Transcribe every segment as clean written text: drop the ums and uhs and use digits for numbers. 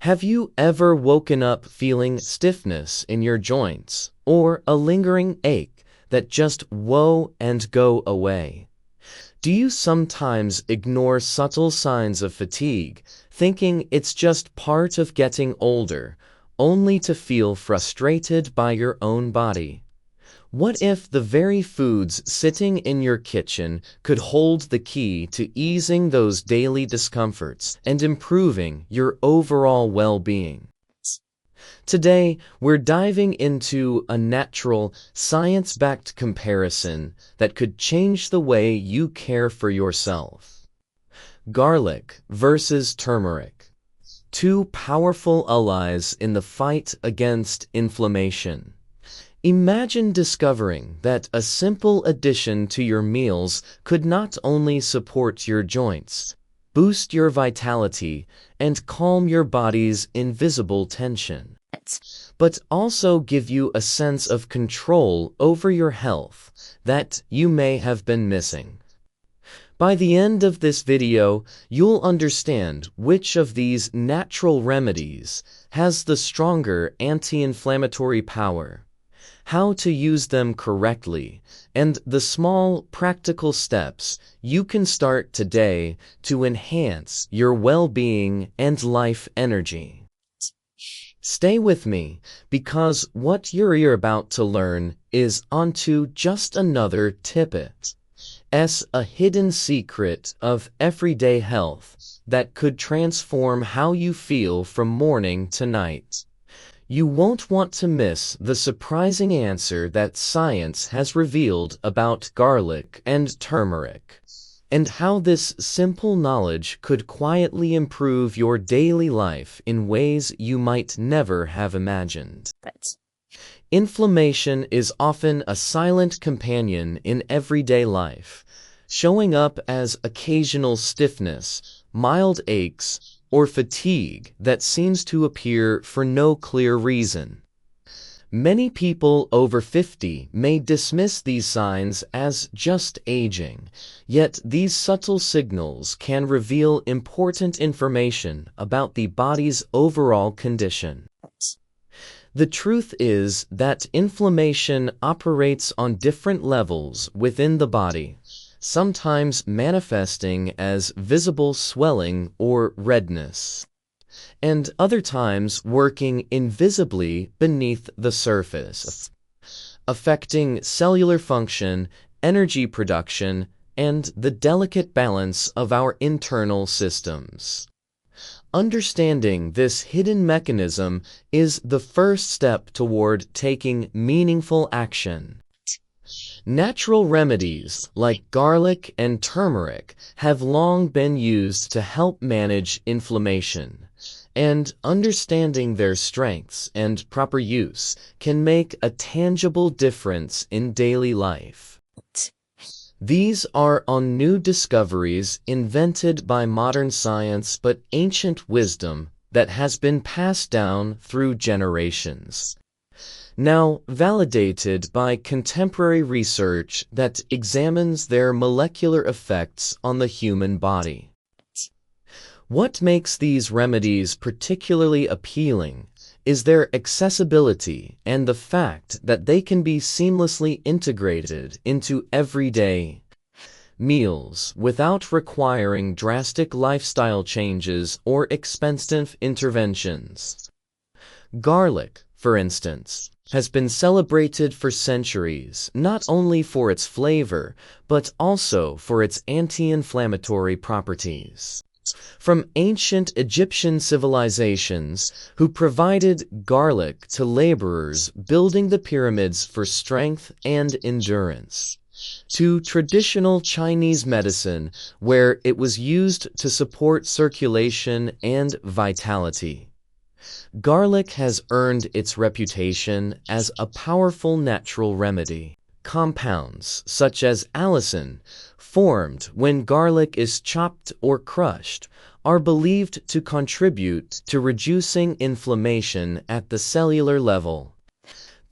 Have you ever woken up feeling stiffness in your joints or a lingering ache that just won't and go away? Do you sometimes ignore subtle signs of fatigue, thinking it's just part of getting older, only to feel frustrated by your own body? What if the very foods sitting in your kitchen could hold the key to easing those daily discomforts and improving your overall well-being? Today, we're diving into a natural, science-backed comparison that could change the way you care for yourself. Garlic versus turmeric. Two powerful allies in the fight against inflammation. Imagine discovering that a simple addition to your meals could not only support your joints, boost your vitality, and calm your body's invisible tension, but also give you a sense of control over your health that you may have been missing. By the end of this video, you'll understand which of these natural remedies has the stronger anti-inflammatory power, how to use them correctly, and the small, practical steps you can start today to enhance your well-being and life energy. Stay with me, because what you're about to learn is onto just another tidbit, a hidden secret of everyday health that could transform how you feel from morning to night. You won't want to miss the surprising answer that science has revealed about garlic and turmeric, and how this simple knowledge could quietly improve your daily life in ways you might never have imagined. Inflammation is often a silent companion in everyday life, showing up as occasional stiffness, mild aches, or fatigue that seems to appear for no clear reason. Many people over 50 may dismiss these signs as just aging, yet these subtle signals can reveal important information about the body's overall condition. The truth is that inflammation operates on different levels within the body, sometimes manifesting as visible swelling or redness, and other times working invisibly beneath the surface, affecting cellular function, energy production, and the delicate balance of our internal systems. Understanding this hidden mechanism is the first step toward taking meaningful action. Natural remedies like garlic and turmeric have long been used to help manage inflammation, and understanding their strengths and proper use can make a tangible difference in daily life. These are new discoveries invented by modern science but ancient wisdom that has been passed down through generations, now validated by contemporary research that examines their molecular effects on the human body. What makes these remedies particularly appealing is their accessibility and the fact that they can be seamlessly integrated into everyday meals without requiring drastic lifestyle changes or expensive interventions. Garlic, for instance, has been celebrated for centuries not only for its flavor, but also for its anti-inflammatory properties. From ancient Egyptian civilizations, who provided garlic to laborers building the pyramids for strength and endurance, to traditional Chinese medicine, where it was used to support circulation and vitality, garlic has earned its reputation as a powerful natural remedy. Compounds such as allicin, formed when garlic is chopped or crushed, are believed to contribute to reducing inflammation at the cellular level.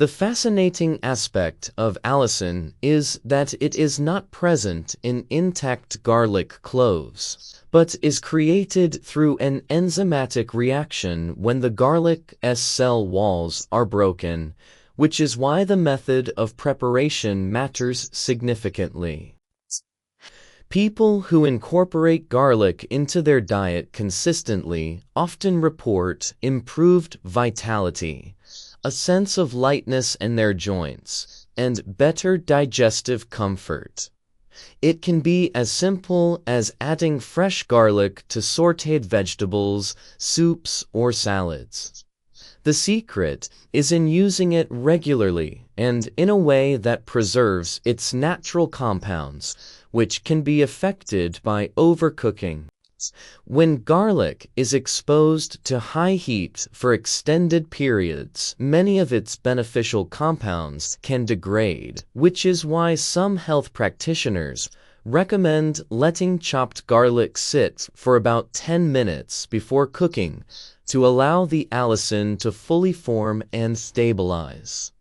The fascinating aspect of allicin is that it is not present in intact garlic cloves, but is created through an enzymatic reaction when the garlic's cell walls are broken, which is why the method of preparation matters significantly. People who incorporate garlic into their diet consistently often report improved vitality, a sense of lightness in their joints, and better digestive comfort. It can be as simple as adding fresh garlic to sautéed vegetables, soups, or salads. The secret is in using it regularly and in a way that preserves its natural compounds, which can be affected by overcooking. When garlic is exposed to high heat for extended periods, many of its beneficial compounds can degrade, which is why some health practitioners recommend letting chopped garlic sit for about 10 minutes before cooking to allow the allicin to fully form and stabilize.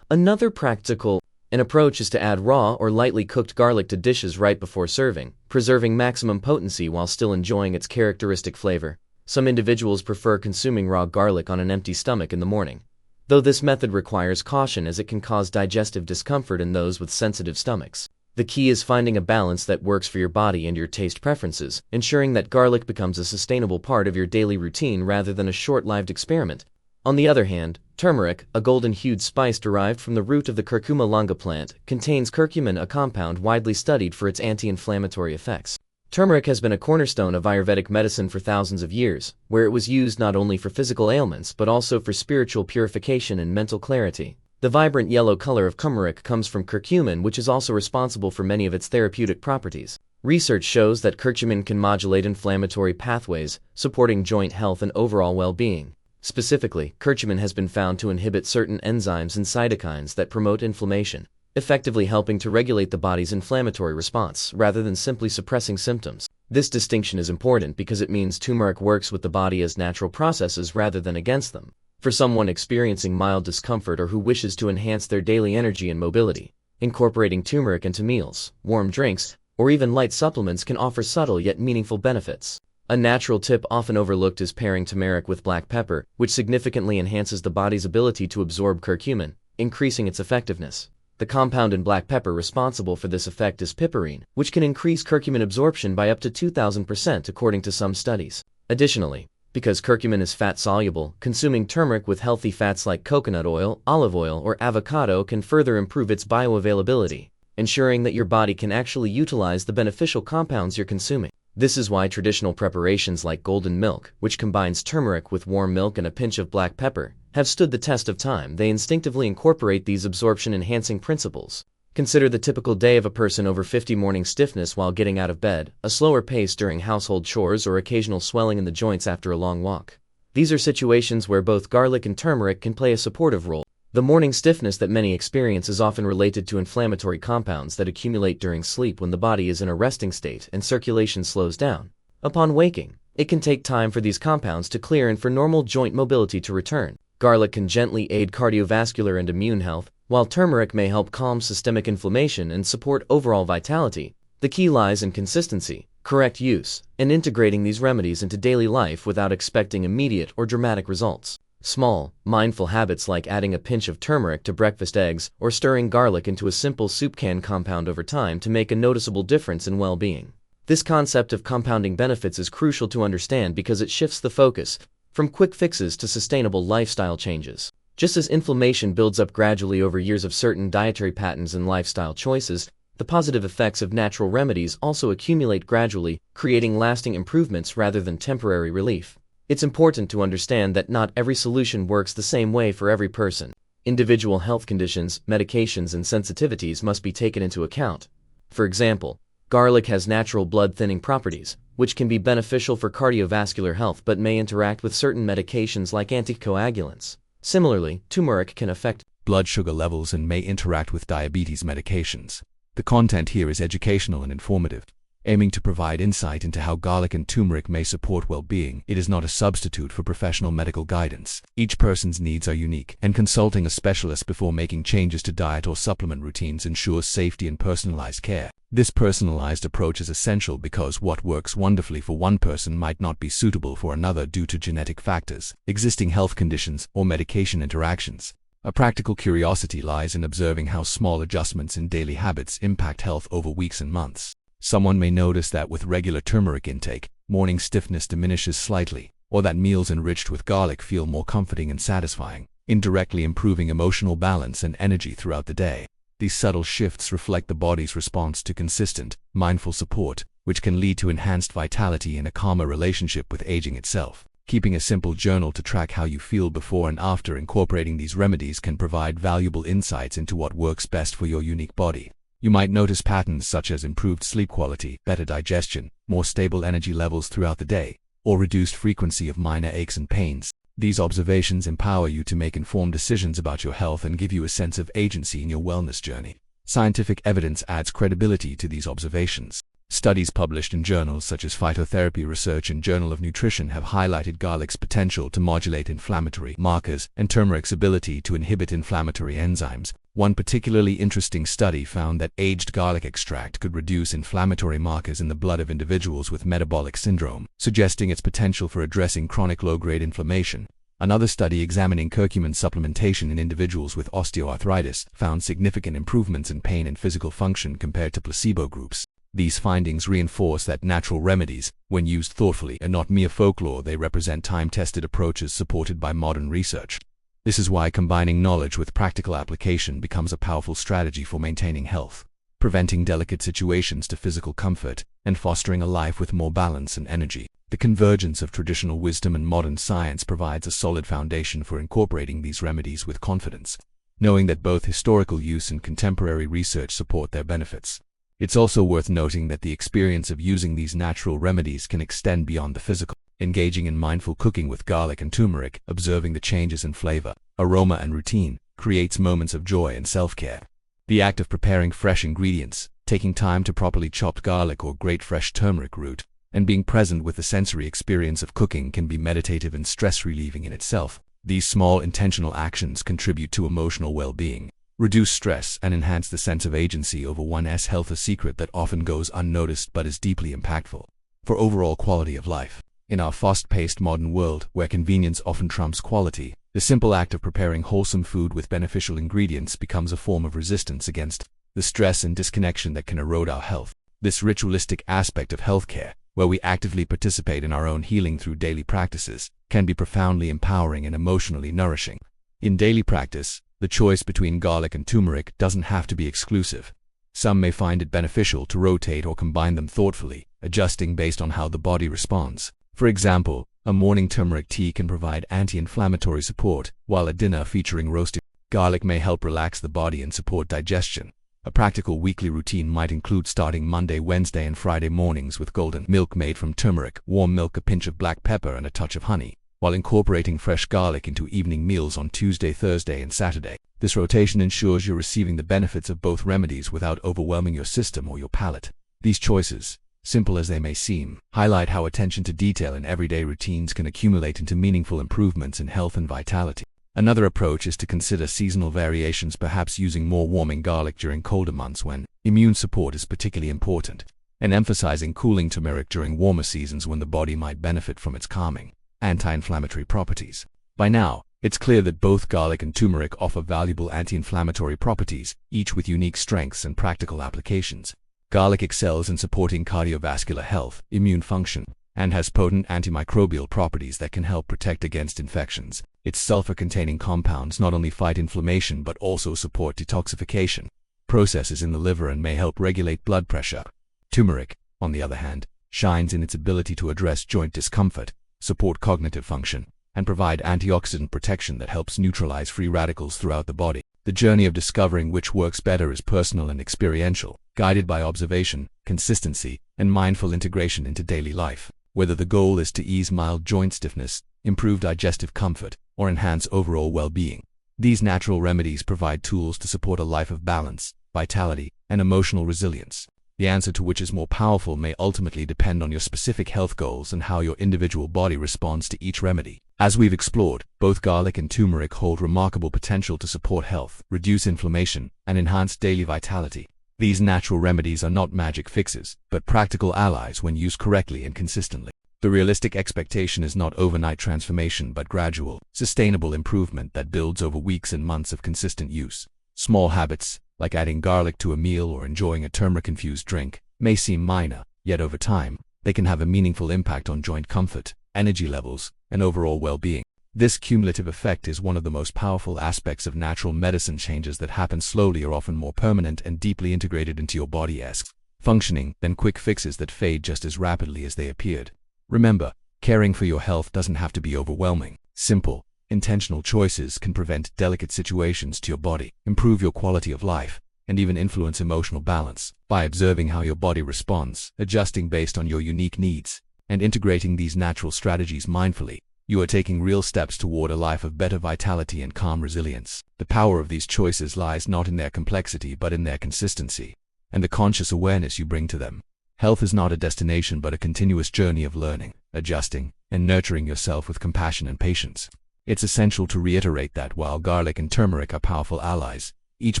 Another practical approach is to add raw or lightly cooked garlic to dishes right before serving, preserving maximum potency while still enjoying its characteristic flavor. Some individuals prefer consuming raw garlic on an empty stomach in the morning, though this method requires caution as it can cause digestive discomfort in those with sensitive stomachs. The key is finding a balance that works for your body and your taste preferences, ensuring that garlic becomes a sustainable part of your daily routine rather than a short-lived experiment. On the other hand, turmeric, a golden-hued spice derived from the root of the curcuma longa plant, contains curcumin, a compound widely studied for its anti-inflammatory effects. Turmeric has been a cornerstone of Ayurvedic medicine for thousands of years, where it was used not only for physical ailments but also for spiritual purification and mental clarity. The vibrant yellow color of turmeric comes from curcumin, which is also responsible for many of its therapeutic properties. Research shows that curcumin can modulate inflammatory pathways, supporting joint health and overall well-being. Specifically, curcumin has been found to inhibit certain enzymes and cytokines that promote inflammation, effectively helping to regulate the body's inflammatory response rather than simply suppressing symptoms. This distinction is important because it means turmeric works with the body as natural processes rather than against them. For someone experiencing mild discomfort or who wishes to enhance their daily energy and mobility, incorporating turmeric into meals, warm drinks, or even light supplements can offer subtle yet meaningful benefits. A natural tip often overlooked is pairing turmeric with black pepper, which significantly enhances the body's ability to absorb curcumin, increasing its effectiveness. The compound in black pepper responsible for this effect is piperine, which can increase curcumin absorption by up to 2,000% according to some studies. Additionally, because curcumin is fat-soluble, consuming turmeric with healthy fats like coconut oil, olive oil, or avocado can further improve its bioavailability, ensuring that your body can actually utilize the beneficial compounds you're consuming. This is why traditional preparations like golden milk, which combines turmeric with warm milk and a pinch of black pepper, have stood the test of time. They instinctively incorporate these absorption-enhancing principles. Consider the typical day of a person over 50: morning stiffness while getting out of bed, a slower pace during household chores, or occasional swelling in the joints after a long walk. These are situations where both garlic and turmeric can play a supportive role. The morning stiffness that many experience is often related to inflammatory compounds that accumulate during sleep when the body is in a resting state and circulation slows down. Upon waking, it can take time for these compounds to clear and for normal joint mobility to return. Garlic can gently aid cardiovascular and immune health, while turmeric may help calm systemic inflammation and support overall vitality. The key lies in consistency, correct use, and integrating these remedies into daily life without expecting immediate or dramatic results. Small, mindful habits like adding a pinch of turmeric to breakfast eggs or stirring garlic into a simple soup can compound over time to make a noticeable difference in well-being. This concept of compounding benefits is crucial to understand because it shifts the focus from quick fixes to sustainable lifestyle changes. Just as inflammation builds up gradually over years of certain dietary patterns and lifestyle choices, the positive effects of natural remedies also accumulate gradually, creating lasting improvements rather than temporary relief. It's important to understand that not every solution works the same way for every person. Individual health conditions, medications, and sensitivities must be taken into account. For example, garlic has natural blood-thinning properties, which can be beneficial for cardiovascular health but may interact with certain medications like anticoagulants. Similarly, turmeric can affect blood sugar levels and may interact with diabetes medications. The content here is educational and informative. Aiming to provide insight into how garlic and turmeric may support well-being, it is not a substitute for professional medical guidance. Each person's needs are unique, and consulting a specialist before making changes to diet or supplement routines ensures safety and personalized care. This personalized approach is essential because what works wonderfully for one person might not be suitable for another due to genetic factors, existing health conditions, or medication interactions. A practical curiosity lies in observing how small adjustments in daily habits impact health over weeks and months. Someone may notice that with regular turmeric intake, morning stiffness diminishes slightly, or that meals enriched with garlic feel more comforting and satisfying, indirectly improving emotional balance and energy throughout the day. These subtle shifts reflect the body's response to consistent, mindful support, which can lead to enhanced vitality and a calmer relationship with aging itself. Keeping a simple journal to track how you feel before and after incorporating these remedies can provide valuable insights into what works best for your unique body. You might notice patterns such as improved sleep quality, better digestion, more stable energy levels throughout the day, or reduced frequency of minor aches and pains. These observations empower you to make informed decisions about your health and give you a sense of agency in your wellness journey. Scientific evidence adds credibility to these observations. Studies published in journals such as Phytotherapy Research and Journal of Nutrition have highlighted garlic's potential to modulate inflammatory markers and turmeric's ability to inhibit inflammatory enzymes. One particularly interesting study found that aged garlic extract could reduce inflammatory markers in the blood of individuals with metabolic syndrome, suggesting its potential for addressing chronic low-grade inflammation. Another study examining curcumin supplementation in individuals with osteoarthritis found significant improvements in pain and physical function compared to placebo groups. These findings reinforce that natural remedies, when used thoughtfully, are not mere folklore. They represent time-tested approaches supported by modern research. This is why combining knowledge with practical application becomes a powerful strategy for maintaining health, preventing delicate situations to physical comfort, and fostering a life with more balance and energy. The convergence of traditional wisdom and modern science provides a solid foundation for incorporating these remedies with confidence, knowing that both historical use and contemporary research support their benefits. It's also worth noting that the experience of using these natural remedies can extend beyond the physical. Engaging in mindful cooking with garlic and turmeric, observing the changes in flavor, aroma, and routine, creates moments of joy and self-care. The act of preparing fresh ingredients, taking time to properly chop garlic or grate fresh turmeric root, and being present with the sensory experience of cooking can be meditative and stress-relieving in itself. These small intentional actions contribute to emotional well-being, reduce stress, and enhance the sense of agency over one's health, a secret that often goes unnoticed but is deeply impactful for overall quality of life. In our fast-paced modern world, where convenience often trumps quality, the simple act of preparing wholesome food with beneficial ingredients becomes a form of resistance against the stress and disconnection that can erode our health. This ritualistic aspect of healthcare, where we actively participate in our own healing through daily practices, can be profoundly empowering and emotionally nourishing. In daily practice, the choice between garlic and turmeric doesn't have to be exclusive. Some may find it beneficial to rotate or combine them thoughtfully, adjusting based on how the body responds. For example, a morning turmeric tea can provide anti-inflammatory support, while a dinner featuring roasted garlic may help relax the body and support digestion. A practical weekly routine might include starting Monday, Wednesday, and Friday mornings with golden milk made from turmeric, warm milk, a pinch of black pepper, and a touch of honey, while incorporating fresh garlic into evening meals on Tuesday, Thursday, and Saturday. This rotation ensures you're receiving the benefits of both remedies without overwhelming your system or your palate. These choices, simple as they may seem, highlight how attention to detail in everyday routines can accumulate into meaningful improvements in health and vitality. Another approach is to consider seasonal variations, perhaps using more warming garlic during colder months when immune support is particularly important, and emphasizing cooling turmeric during warmer seasons when the body might benefit from its calming, anti-inflammatory properties. By now, it's clear that both garlic and turmeric offer valuable anti-inflammatory properties, each with unique strengths and practical applications. Garlic excels in supporting cardiovascular health, immune function, and has potent antimicrobial properties that can help protect against infections. Its sulfur-containing compounds not only fight inflammation but also support detoxification processes in the liver and may help regulate blood pressure. Turmeric, on the other hand, shines in its ability to address joint discomfort, support cognitive function, and provide antioxidant protection that helps neutralize free radicals throughout the body. The journey of discovering which works better is personal and experiential, guided by observation, consistency, and mindful integration into daily life. Whether the goal is to ease mild joint stiffness, improve digestive comfort, or enhance overall well-being, these natural remedies provide tools to support a life of balance, vitality, and emotional resilience. the answer to which is more powerful may ultimately depend on your specific health goals and how your individual body responds to each remedy. As we've explored, both garlic and turmeric hold remarkable potential to support health, reduce inflammation, and enhance daily vitality. These natural remedies are not magic fixes, but practical allies when used correctly and consistently. The realistic expectation is not overnight transformation but gradual, sustainable improvement that builds over weeks and months of consistent use. Small habits, like adding garlic to a meal or enjoying a turmeric-infused drink, may seem minor, yet over time, they can have a meaningful impact on joint comfort, energy levels, and overall well-being. This cumulative effect is one of the most powerful aspects of natural medicine. Changes that happen slowly are often more permanent and deeply integrated into your body's functioning than quick fixes that fade just as rapidly as they appeared. Remember, caring for your health doesn't have to be overwhelming. Simple, intentional choices can prevent delicate situations to your body, improve your quality of life, and even influence emotional balance. By observing how your body responds, adjusting based on your unique needs, and integrating these natural strategies mindfully, you are taking real steps toward a life of better vitality and calm resilience. The power of these choices lies not in their complexity but in their consistency, and the conscious awareness you bring to them. Health is not a destination but a continuous journey of learning, adjusting, and nurturing yourself with compassion and patience. It's essential to reiterate that while garlic and turmeric are powerful allies, each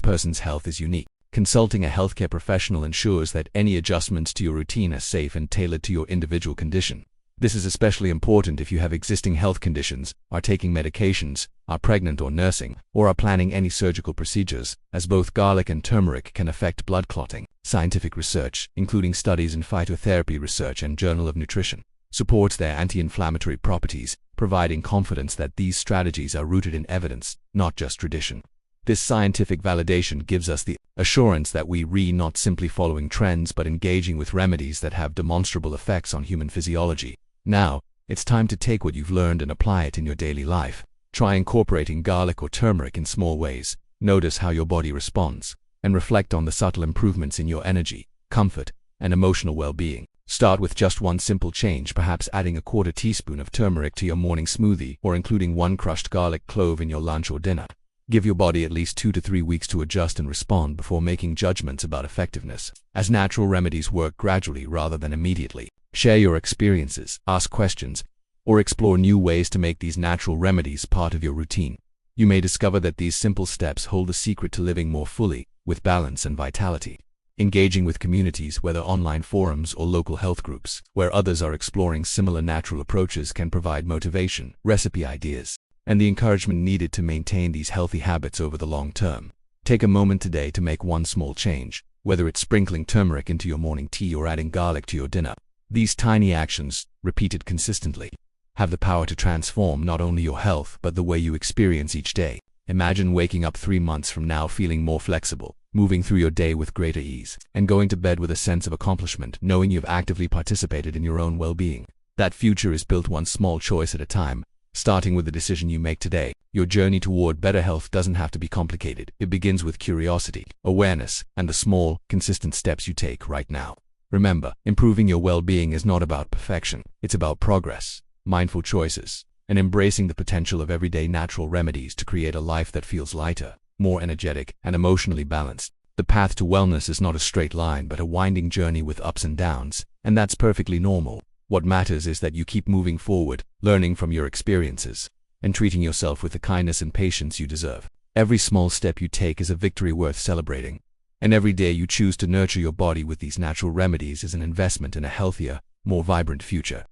person's health is unique. Consulting a healthcare professional ensures that any adjustments to your routine are safe and tailored to your individual condition. This is especially important if you have existing health conditions, are taking medications, are pregnant or nursing, or are planning any surgical procedures, as both garlic and turmeric can affect blood clotting. Scientific research, including studies in phytotherapy research and Journal of Nutrition, supports their anti-inflammatory properties, providing confidence that these strategies are rooted in evidence, not just tradition. This scientific validation gives us the assurance that we are not simply following trends but engaging with remedies that have demonstrable effects on human physiology. Now, it's time to take what you've learned and apply it in your daily life. Try incorporating garlic or turmeric in small ways, notice how your body responds, and reflect on the subtle improvements in your energy, comfort, and emotional well-being. Start with just one simple change, perhaps adding a quarter teaspoon of turmeric to your morning smoothie or including one crushed garlic clove in your lunch or dinner. Give your body at least 2 to 3 weeks to adjust and respond before making judgments about effectiveness, as natural remedies work gradually rather than immediately. Share your experiences, ask questions, or explore new ways to make these natural remedies part of your routine. You may discover that these simple steps hold the secret to living more fully, with balance and vitality. Engaging with communities, whether online forums or local health groups, where others are exploring similar natural approaches, can provide motivation, recipe ideas, and the encouragement needed to maintain these healthy habits over the long term. Take a moment today to make one small change, whether it's sprinkling turmeric into your morning tea or adding garlic to your dinner. These tiny actions, repeated consistently, have the power to transform not only your health but the way you experience each day. Imagine waking up 3 months from now feeling more flexible, moving through your day with greater ease, and going to bed with a sense of accomplishment, knowing you've actively participated in your own well-being. That future is built one small choice at a time, starting with the decision you make today. Your journey toward better health doesn't have to be complicated. It begins with curiosity, awareness, and the small, consistent steps you take right now. Remember, improving your well-being is not about perfection. It's about progress, mindful choices, and embracing the potential of everyday natural remedies to create a life that feels lighter, more energetic, and emotionally balanced. The path to wellness is not a straight line but a winding journey with ups and downs, and that's perfectly normal. What matters is that you keep moving forward, learning from your experiences, and treating yourself with the kindness and patience you deserve. Every small step you take is a victory worth celebrating, and every day you choose to nurture your body with these natural remedies is an investment in a healthier, more vibrant future.